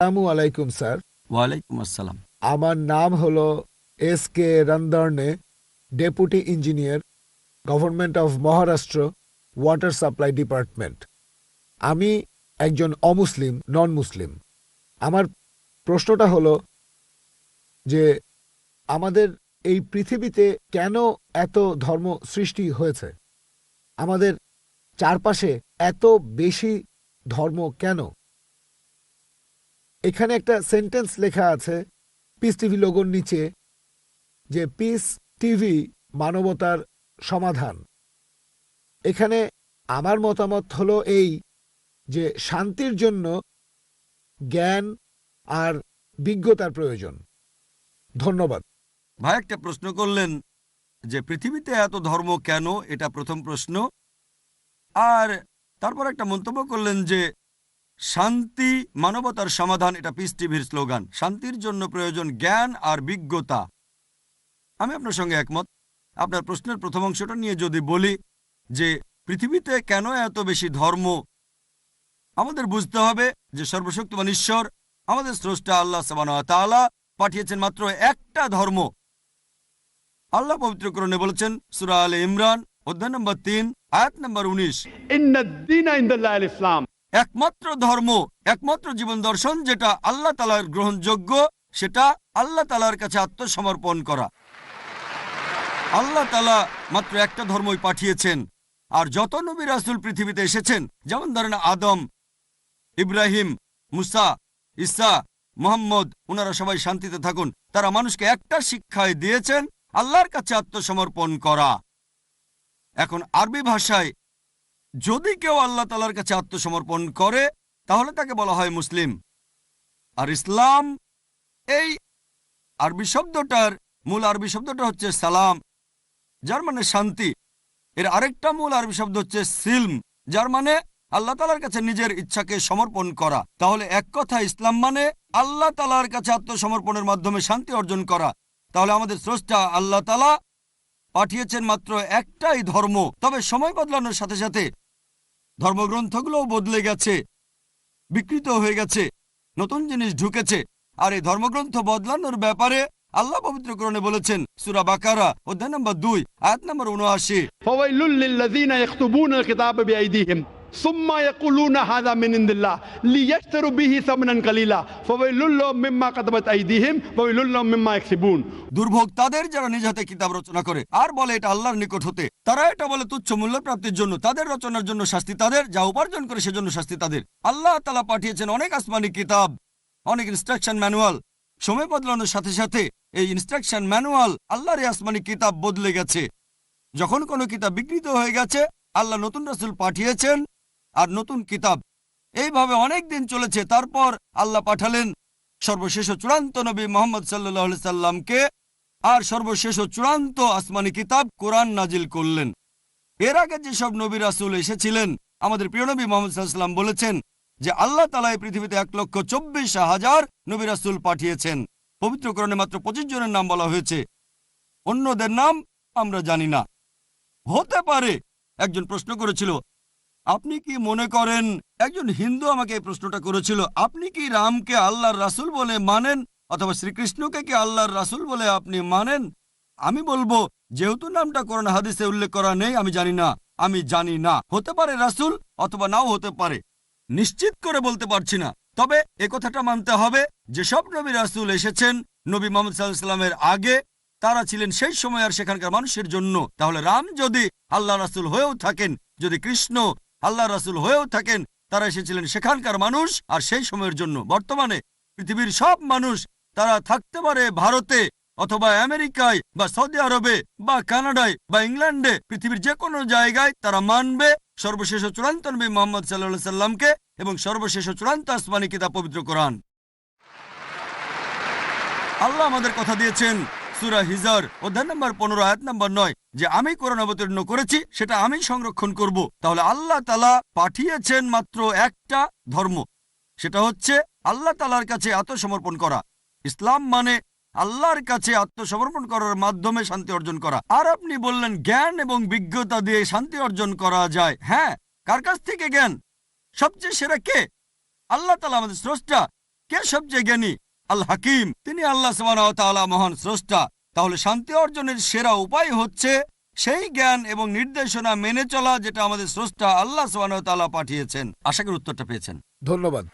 আসসালামু আলাইকুম স্যার। ওয়ালাইকুম আসসালাম। আমার নাম হলো SK রন্দর্নে, deputy engineer, government of Maharashtra, water supply department. আমি একজন অমুসলিম, নন মুসলিম। আমার প্রশ্নটা হলো যে আমাদের এই পৃথিবীতে কেন এত ধর্ম সৃষ্টি হয়েছে? আমাদের চারপাশে এত বেশি ধর্ম কেন? এখানে একটা সেন্টেন্স লেখা আছে পিস টিভি লোগোর নিচে, যে পিস টিভি মানবতার সমাধান। এখানে আমার মতামত হলো এই, যে শান্তির জন্য জ্ঞান আর বিজ্ঞতার প্রয়োজন। ধন্যবাদ। ভাই একটা প্রশ্ন করলেন যে পৃথিবীতে এত ধর্ম কেন, এটা প্রথম প্রশ্ন। আর তারপর একটা মন্তব্য করলেন যে শান্তি মানবতার সমাধান, এটা পিস টিভির স্লোগান। শান্তির জন্য প্রয়োজন জ্ঞান আর বিজ্ঞতা। আমি আপনার সঙ্গে একমত। আপনার প্রশ্নের প্রথম অংশটা নিয়ে যদি বলি যে পৃথিবীতে কেন এত বেশি ধর্ম, আমাদের বুঝতে হবে যে সর্বশক্তিমান ঈশ্বর, আমাদের স্রষ্টা আল্লাহ সুবহানাহু ওয়া তাআলা পাঠিয়েছেন মাত্র একটা ধর্ম। আল্লাহ পবিত্র কোরআনে বলেছেন, সূরা আলে ইমরান অধ্যায় নম্বর 3 আয়াত নম্বর 19, ইন্নাদ-দীনা ইনদাল্লাহিল ইসলাম। একমাত্র ধর্ম, একমাত্র জীবন দর্শন যেটা আল্লাহ তাআলার গ্রহণযোগ্য, সেটা আল্লাহ তাআলার কাছে আত্মসমর্পণ করা। আল্লাহ তাআলা মাত্র একটা ধর্মই পাঠিয়েছেন। আর যত নবী রাসূল পৃথিবীতে এসেছেন, যেমন ধরেন আদম, ইব্রাহিম, মুসা, ঈসা, মুহাম্মদ, ওনারা সবাই শান্তিতে থাকুন। তারা মানুষকে একটা শিক্ষায় দিয়েছেন, আল্লাহর কাছে আত্মসমর্পণ করা। এখন আরবি ভাষায় যদি কেউ আল্লাহ তাআলার কাছে আত্মসমর্পণ করে তাহলে তাকে বলা হয় মুসলিম। আর ইসলাম, এই আরবি শব্দটার মূল আরবি শব্দটা হচ্ছে সালাম, যার মানে শান্তি। এর আরেকটা মূল আরবি শব্দ হচ্ছে সিলম, যার মানে আল্লাহ তাআলার কাছে নিজের ইচ্ছাকে সমর্পণ করা। তাহলে এক কথা ইসলাম মানে আল্লাহ তাআলার কাছে আত্মসমর্পণের মাধ্যমে শান্তি অর্জন করা। তাহলে আমাদের স্রষ্টা আল্লাহ তাআলা পাঠিয়েছেন মাত্র একটাই ধর্ম। তবে সময় বদলানোর সাথে সাথে ধর্মগ্রন্থগুলোও বদলে গেছে, বিকৃত হয়ে গেছে, নতুন জিনিস ঢুকেছে। আর এই ধর্মগ্রন্থ বদলানোর ব্যাপারে আল্লাহ পবিত্র কোরআনে বলেছেন, সূরা বাকারা অধ্যায় নম্বর 2 আয়াত নম্বর 79, ফাওয়াইলুল লিল্লাযীনা ইয়াকতুবুনাল কিতাবা বিআইদিহিম সুম্মা ইয়াকুলুনা হাযা মিন ইনদিল্লাহ লিয়াশতারু বিহি সামনান কালিলা ফাওয়াইলুল লাহুম মিম্মা কাতাবাত আইদিহিম ওয়াইলুল লাহুম মিম্মা ইয়াকসিবুন। দুর্ভোগ তাদের যারা নিজ হাতে কিতাব রচনা করে আর বলে এটা আল্লাহর নিকট হতে। তারা এটা বলে তুচ্ছ মূল্য প্রাপ্তির জন্য। তাদের রচনার জন্য শাস্তি তাদের, যা উপার্জন করে সেজন্য শাস্তি তাদের। আল্লাহ তাআলা পাঠিয়েছেন অনেক আসমানি কিতাব, অনেক ইনস্ট্রাকশন ম্যানুয়াল। সময় বদলানোর সাথে সাথে এই ইনস্ট্রাকশন ম্যানুয়াল, আল্লাহর এই আসমানি কিতাব বদলে গেছে। যখন কোনো কিতাব বিকৃত হয়ে গেছে, আল্লাহ নতুন রাসূল পাঠিয়েছেন আর নতুন কিতাব। এইভাবে অনেক দিন চলেছে। তারপর আল্লাহ পাঠালেন সর্বশেষ ও চূড়ান্ত নবী মুহাম্মদ সাল্লাল্লাহু আলাইহি সাল্লামকে, আর সর্বশেষ ও চূড়ান্ত আসমানি কিতাব কোরআন নাজিল করলেন। এর আগে যেসব নবী রাসূল এসেছিলেন, আমাদের প্রিয় নবী মুহাম্মদ সাল্লাল্লাহু আলাইহি সাল্লাম বলেছেন যে আল্লাহ তাআলা এই পৃথিবীতে 1,24,000 নবী রাসূল পাঠিয়েছেন। পবিত্র কোরআনে মাত্র 25 জনের নাম বলা হয়েছে, অন্যদের নাম আমরা জানি না। হতে পারে একজন প্রশ্ন করেছিল, আপনি কি মনে করেন, একজন হিন্দু আমাকে এই প্রশ্নটা করেছিল, আপনি কি রামকে আল্লাহর রাসূল বলে মানেন, অথবা শ্রীকৃষ্ণকে কি আল্লাহর রাসূল বলে আপনি মানেন? আমি বলবো, যেহেতু নামটা কোরআন হাদিসে উল্লেখ করা নেই, আমি জানি না। হতে পারে রাসূল, অথবা নাও হতে পারে, নিশ্চিত করে বলতে পারছি না। তবে একথাটা মানতে হবে, যেসব নবী রাসূল এসেছেন নবী মুহাম্মদ সাল্লাল্লাহু আলাইহি সাল্লামের আগে, তারা ছিলেন সেই সময় আর সেখানকার মানুষের জন্য। তাহলে রাম যদি আল্লাহ রাসূল হয়েও থাকেন, যদি কৃষ্ণ আল্লাহ রাসূল হয়েও থাকেন, তারা এসেছিলেন সেখানকার মানুষ আর সেই সময়ের জন্য। বর্তমানে পৃথিবীর সব মানুষ, তারা থাকতে পারে ভারতে অথবা আমেরিকায় বা সৌদি আরবে বা কানাডায় বা ইংল্যান্ডে, পৃথিবীর যে কোনো জায়গায় তারা মানবে সর্বশেষ ও চূড়ান্ত নবী মুহাম্মদ সাল্লাল্লাহু আলাইহি সাল্লামকে এবং সর্বশেষ ও চূড়ান্ত আসমানি কিতাব পবিত্র কোরআন। আল্লাহ আমাদের কথা দিয়েছেন সূরা হিজর অধ্যায় নম্বর 15 আয়াত নম্বর 9, যে আমি কোরআন অবতীর্ণ করেছি, সেটা আমি সংরক্ষণ করব। তাহলে আল্লাহ তাআলা পাঠিয়েছেন মাত্র একটা ধর্ম, সেটা হচ্ছে আল্লাহ তাআলার কাছে আত্মসমর্পণ করা। ইসলাম মানে আল্লাহর কাছে আত্মসমর্পণ করার মাধ্যমে শান্তি অর্জন করা। আর আপনি বললেন জ্ঞান এবং বিজ্ঞতা দিয়ে শান্তি অর্জন করা যায়। হ্যাঁ, কার কাছ থেকে জ্ঞান? সবচেয়ে সেরা কে? আল্লাহ তাআলা, আমাদের স্রষ্টা। কে সবচেয়ে জ্ঞানী? আল হাকিম, তিনি আল্লাহ সুবহানাহু ওয়া তাআলা মহান স্রষ্টা। তাহলে শান্তি অর্জনের সেরা উপায় হচ্ছে সেই জ্ঞান এবং নির্দেশনা মেনে চলা যেটা আমাদের স্রষ্টা আল্লাহ সুবহানাহু ওয়া তাআলা পাঠিয়েছেন। আশা করি উত্তরটা পেয়েছেন। ধন্যবাদ।